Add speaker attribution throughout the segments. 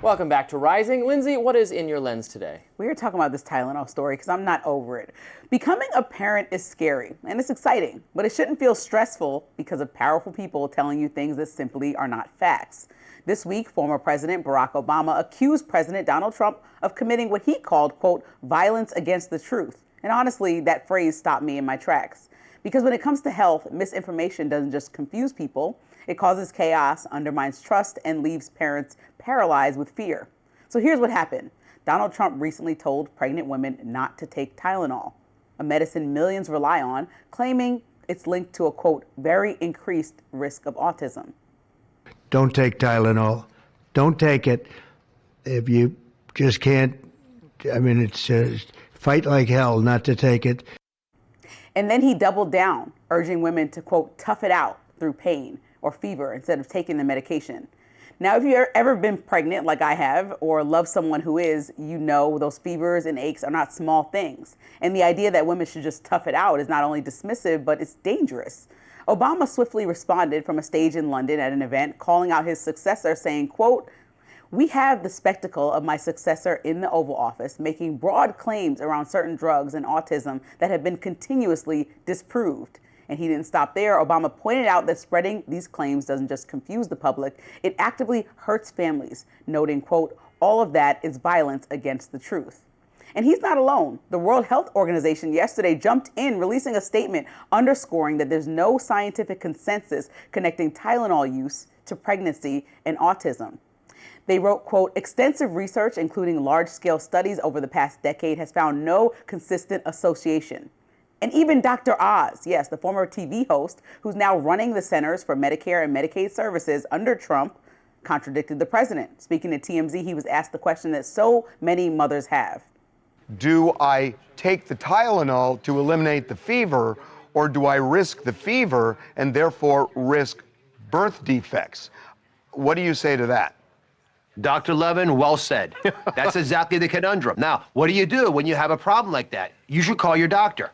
Speaker 1: Welcome back to Rising. Lindsay, what is in your lens today?
Speaker 2: We were talking about this Tylenol story because I'm not over it. Becoming a parent is scary and it's exciting, but it shouldn't feel stressful because of powerful people telling you things that simply are not facts. This week, former President Barack Obama accused President Donald Trump of committing what he called, quote, violence against the truth. And honestly, that phrase stopped me in my tracks. Because when it comes to health, misinformation doesn't just confuse people. It causes chaos, undermines trust, and leaves parents paralyzed with fear. So here's what happened. Donald Trump recently told pregnant women not to take Tylenol, a medicine millions rely on, claiming it's linked to a, quote, very increased risk of autism.
Speaker 3: Don't take Tylenol. Don't take it. If you just can't, it's fight like hell not to take it.
Speaker 2: And then he doubled down, urging women to, quote, tough it out through pain or fever instead of taking the medication. Now, if you've ever been pregnant like I have or love someone who is, you know those fevers and aches are not small things. And the idea that women should just tough it out is not only dismissive, but it's dangerous. Obama swiftly responded from a stage in London at an event, calling out his successor, saying, quote, we have the spectacle of my successor in the Oval Office making broad claims around certain drugs and autism that have been continuously disproved. And he didn't stop there. Obama pointed out that spreading these claims doesn't just confuse the public, it actively hurts families, noting, quote, all of that is violence against the truth. And he's not alone. The World Health Organization yesterday jumped in, releasing a statement underscoring that there's no scientific consensus connecting Tylenol use to pregnancy and autism. They wrote, quote, extensive research, including large-scale studies over the past decade, has found no consistent association. And even Dr. Oz, yes, the former TV host, who's now running the Centers for Medicare and Medicaid Services under Trump, contradicted the president. Speaking to TMZ, he was asked the question that so many mothers have.
Speaker 4: Do I take the Tylenol to eliminate the fever, or do I risk the fever and therefore risk birth defects? What do you say to that?
Speaker 5: Dr. Levin, well said. That's exactly the conundrum. Now, what do you do when you have a problem like that? You should call your doctor.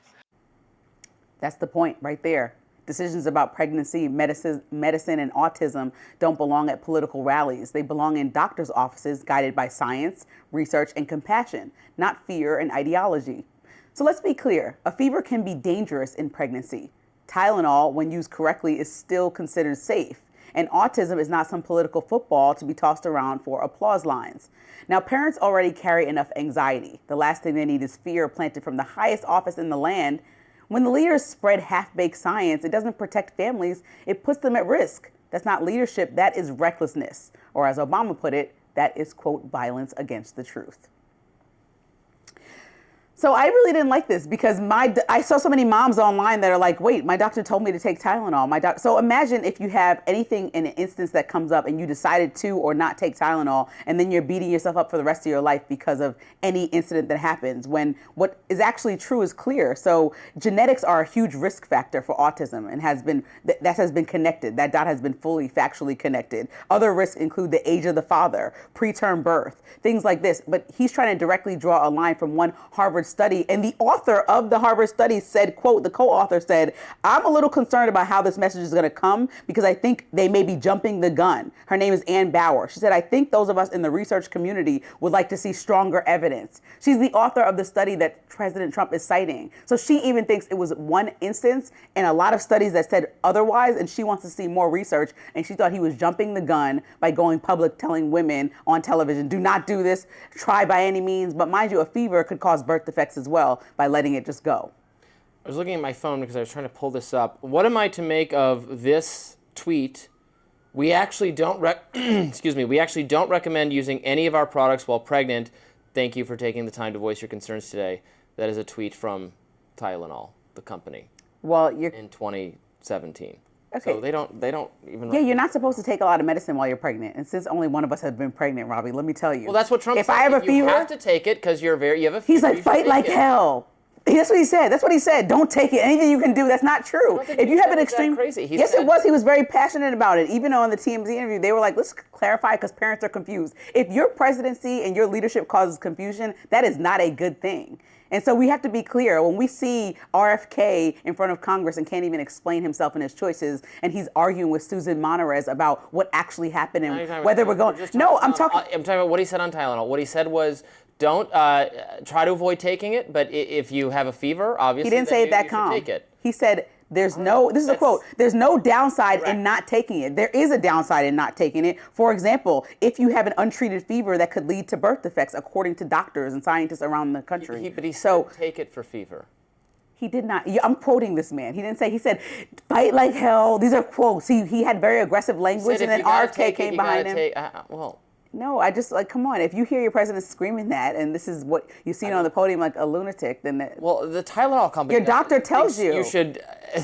Speaker 2: That's the point right there. Decisions about pregnancy, medicine, and autism don't belong at political rallies. They belong in doctors' offices guided by science, research, and compassion, not fear and ideology. So let's be clear. A fever can be dangerous in pregnancy. Tylenol, when used correctly, is still considered safe. And autism is not some political football to be tossed around for applause lines. Now, parents already carry enough anxiety. The last thing they need is fear planted from the highest office in the land. When the leaders spread half-baked science, it doesn't protect families, it puts them at risk. That's not leadership, that is recklessness. Or as Obama put it, that is, quote, violence against the truth. So I really didn't like this because I saw so many moms online that are like, wait, my doctor told me to take Tylenol. So imagine if you have anything in an instance that comes up and you decided to or not take Tylenol, and then you're beating yourself up for the rest of your life because of any incident that happens, when what is actually true is clear. So genetics are a huge risk factor for autism and has been connected. That dot has been fully factually connected. Other risks include the age of the father, preterm birth, things like this. But he's trying to directly draw a line from one Harvard study, and the author of the Harvard study said, quote, the co-author said, I'm a little concerned about how this message is going to come because I think they may be jumping the gun. Her name is Ann Bauer. She said, I think those of us in the research community would like to see stronger evidence. She's the author of the study that President Trump is citing. So she even thinks it was one instance and a lot of studies that said otherwise, and she wants to see more research, and she thought he was jumping the gun by going public telling women on television, do not do this, try by any means. But mind you, a fever could cause birth defects as well by letting it just go.
Speaker 1: I was looking at my phone because I was trying to pull this up. What am I to make of this tweet? We actually don't we actually don't recommend using any of our products while pregnant. Thank you for taking the time to voice your concerns today. That is a tweet from Tylenol, the company.
Speaker 2: Well,
Speaker 1: in 2017.
Speaker 2: Okay.
Speaker 1: So they don't even.
Speaker 2: Yeah, you're not supposed to take a lot of medicine while you're pregnant. And since only one of us has been pregnant, Robbie, let me tell you.
Speaker 1: Well, that's what Trump said.
Speaker 2: If I have a fever,
Speaker 1: you have to take it because you have a fever.
Speaker 2: He's like, fight like hell. That's what he said. That's what he said. Don't take it. Anything you can do. That's not true. If you have an extreme,
Speaker 1: crazy.
Speaker 2: Yes, it was. He was very passionate about it. Even on the TMZ interview, they were like, "Let's clarify because parents are confused. If your presidency and your leadership causes confusion, that is not a good thing." And so we have to be clear. When we see RFK in front of Congress and can't even explain himself and his choices, and he's arguing with Susan Monterez about what actually happened and whether we're going. No, I'm talking
Speaker 1: about what he said on Tylenol. What he said was, don't try to avoid taking it, but if you have a fever, obviously,
Speaker 2: he didn't say it that calm.
Speaker 1: Take it.
Speaker 2: He said, "There's no." This is a quote. "There's no downside in not taking it. There is a downside in not taking it. For example, if you have an untreated fever that could lead to birth defects, according to doctors and scientists around the country."
Speaker 1: But he said, take it for fever.
Speaker 2: He did not. I'm quoting this man. He didn't say. He said, "Fight like hell." These are quotes. He had very aggressive language, and then RFK came behind him. No, I just come on. If you hear your president screaming that, and this is what you've seen on the podium like a lunatic, then
Speaker 1: the Tylenol company.
Speaker 2: Your doctor tells you
Speaker 1: should.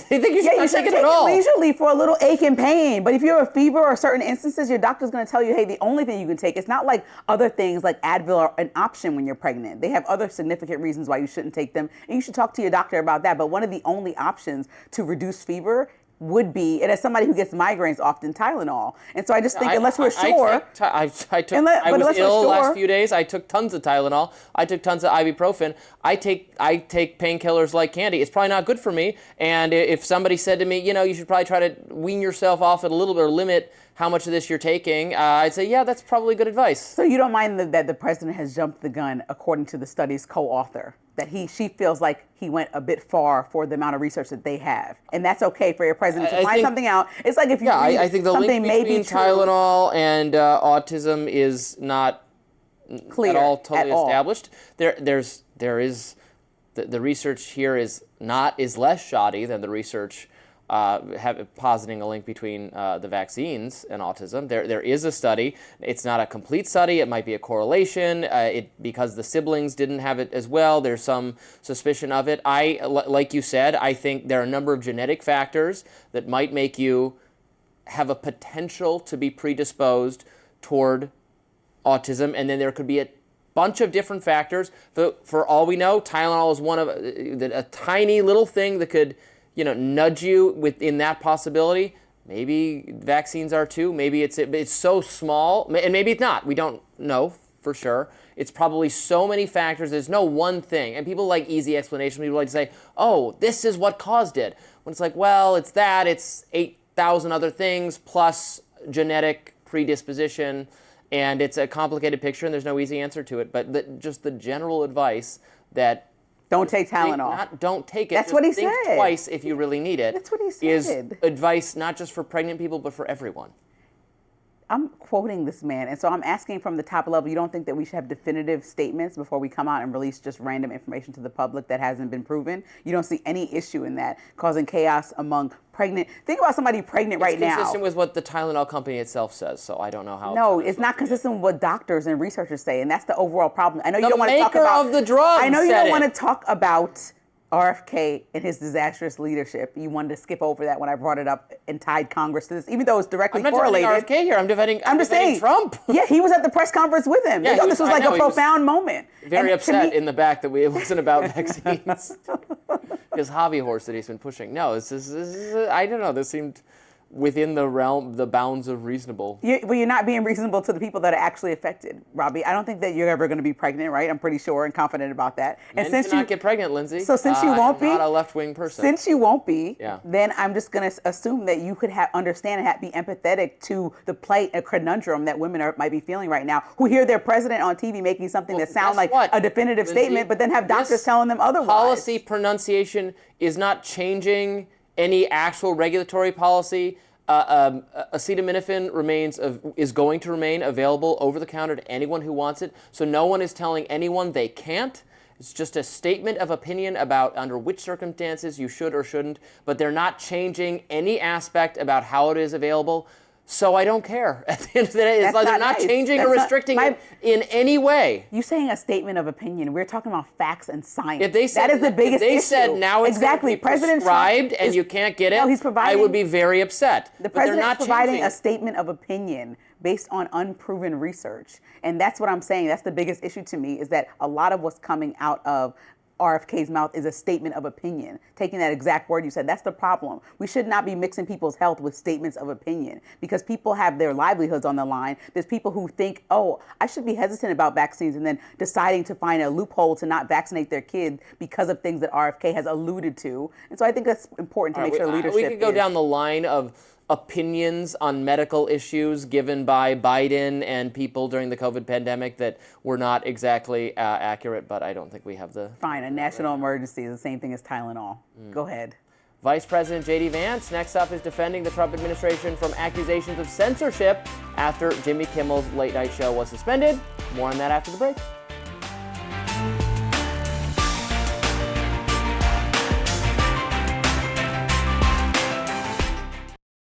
Speaker 1: They think you should not take it at all.
Speaker 2: Leisurely for a little ache and pain. But if you have a fever or certain instances, your doctor's going to tell you, hey, the only thing you can take. It's not like other things like Advil are an option when you're pregnant. They have other significant reasons why you shouldn't take them, and you should talk to your doctor about that. But one of the only options to reduce fever would be, and as somebody who gets migraines often, Tylenol. And so I just think unless we're sure.
Speaker 1: I was ill last few days. I took tons of Tylenol. I took tons of ibuprofen. I take painkillers like candy. It's probably not good for me. And if somebody said to me, you should probably try to wean yourself off it a little bit or limit how much of this you're taking, I'd say, yeah, that's probably good advice.
Speaker 2: So you don't mind that the president has jumped the gun, according to the study's co-author, that she feels like he went a bit far for the amount of research that they have, and that's okay for your president to find something out. It's like if you read
Speaker 1: I think the
Speaker 2: something
Speaker 1: link between Tylenol and autism is not
Speaker 2: clear
Speaker 1: at all totally established. There is the research here is less shoddy than the research positing a link between the vaccines and autism. There is a study. It's not a complete study. It might be a correlation. Because the siblings didn't have it as well, there's some suspicion of it. Like you said, I think there are a number of genetic factors that might make you have a potential to be predisposed toward autism, and then there could be a bunch of different factors. For all we know, Tylenol is one of a tiny little thing that could nudge you within that possibility. Maybe vaccines are too. Maybe it's so small, and maybe it's not. We don't know for sure. It's probably so many factors. There's no one thing. And people like easy explanation. People like to say, oh, this is what caused it. When it's like, well, it's 8,000 other things plus genetic predisposition, and it's a complicated picture, and there's no easy answer to it. But just the general advice that
Speaker 2: don't take Tylenol.
Speaker 1: Don't take it.
Speaker 2: That's what he said.
Speaker 1: Think twice if you really need it.
Speaker 2: That's what he said.
Speaker 1: Is advice not just for pregnant people, but for everyone.
Speaker 2: I'm quoting this man, and so I'm asking from the top level, you don't think that we should have definitive statements before we come out and release just random information to the public that hasn't been proven? You don't see any issue in that causing chaos among pregnant. Think about somebody pregnant right now.
Speaker 1: It's consistent with what the Tylenol company itself says, so I don't know how.
Speaker 2: No, it's not consistent with what doctors and researchers say, and that's the overall problem. I know you don't want to talk
Speaker 1: about the
Speaker 2: about
Speaker 1: maker of the drug.
Speaker 2: I know you don't want to talk about RFK and his disastrous leadership. You wanted to skip over that when I brought it up and tied Congress to this, even though it's directly correlated.
Speaker 1: I'm not defending RFK here. I'm just saying Trump.
Speaker 2: Yeah, he was at the press conference with him.
Speaker 1: Yeah,
Speaker 2: this was like a profound moment.
Speaker 1: Very upset in the back that it wasn't about vaccines. His hobby horse that he's been pushing. No, this is I don't know. This seemed within the bounds of reasonable.
Speaker 2: You're not being reasonable to the people that are actually affected, Robbie. I don't think that you're ever going to be pregnant, right? I'm pretty sure and confident about that.
Speaker 1: Men cannot get pregnant, Lindsay.
Speaker 2: So since you won't be,
Speaker 1: I'm not a left-wing person.
Speaker 2: Since you won't be, then I'm just going to assume that you could understand and be empathetic to the plight and conundrum that women might be feeling right now, who hear their president on TV making something that sounds like a definitive statement, but then have doctors telling them otherwise.
Speaker 1: Policy pronunciation is not changing any actual regulatory policy. Acetaminophen is going to remain available over the counter to anyone who wants it. So no one is telling anyone they can't. It's just a statement of opinion about under which circumstances you should or shouldn't. But they're not changing any aspect about how it is available. So I don't care. At the end of the day, it's like they're not changing or restricting it in any way.
Speaker 2: You're saying a statement of opinion. We're talking about facts and science.
Speaker 1: If they said,
Speaker 2: that is the biggest issue.
Speaker 1: If they said now it's
Speaker 2: exactly.
Speaker 1: prescribed and you can't get it, I would be very upset.
Speaker 2: The president is providing a statement of opinion based on unproven research. And that's what I'm saying. That's the biggest issue to me, is that a lot of what's coming out of RFK's mouth is a statement of opinion. Taking that exact word you said, that's the problem. We should not be mixing people's health with statements of opinion because people have their livelihoods on the line. There's people who think, oh, I should be hesitant about vaccines and then deciding to find a loophole to not vaccinate their kid because of things that RFK has alluded to. And so I think that's important to make sure leadership
Speaker 1: We could go down the line of opinions on medical issues given by Biden and people during the COVID pandemic that were not exactly accurate, but I don't think we have the...
Speaker 2: Fine, a national emergency is the same thing as Tylenol. Go ahead.
Speaker 1: Vice President J.D. Vance next up is defending the Trump administration from accusations of censorship after Jimmy Kimmel's late night show was suspended. More on that after the break.